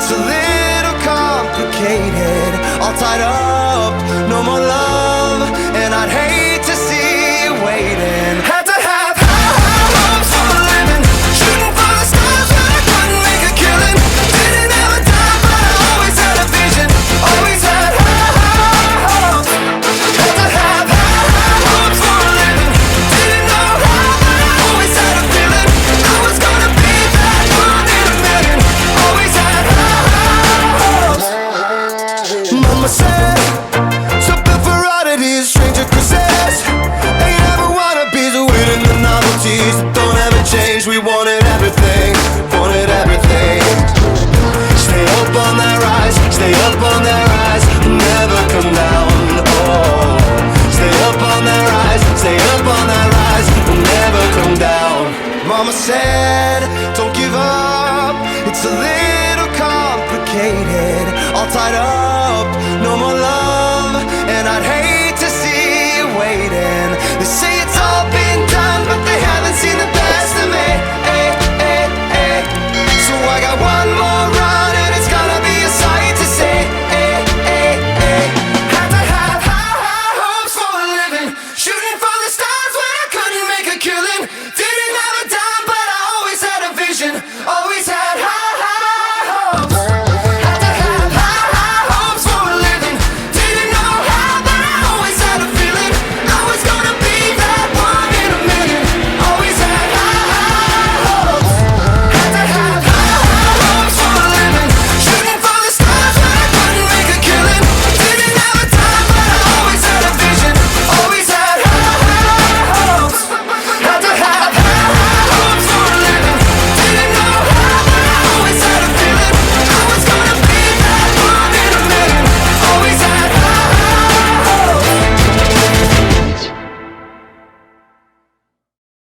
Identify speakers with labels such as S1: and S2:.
S1: It's a little complicated, all tied up, no more love, and I'd hate to see you waiting. Had to have high hopes for a living, shooting for the stars when I couldn't make a killing. Didn't ever die, but I always had a vision, always had high hopes. Had to have high hopes for a living, didn't know how, but I always had a feeling I was gonna be that one in a million. Always had high hopes. Mama said, something for oddities, stranger kisses. Ain't ever wannabes, waiting the novelties that don't ever change. We wanted everything, wanted everything. Stay up on that rise, stay up on that rise, never come down. Oh, stay up on that rise, stay up on that rise, never come down. Mama said, don't give up, it's a little complicated, all tied up, no more love.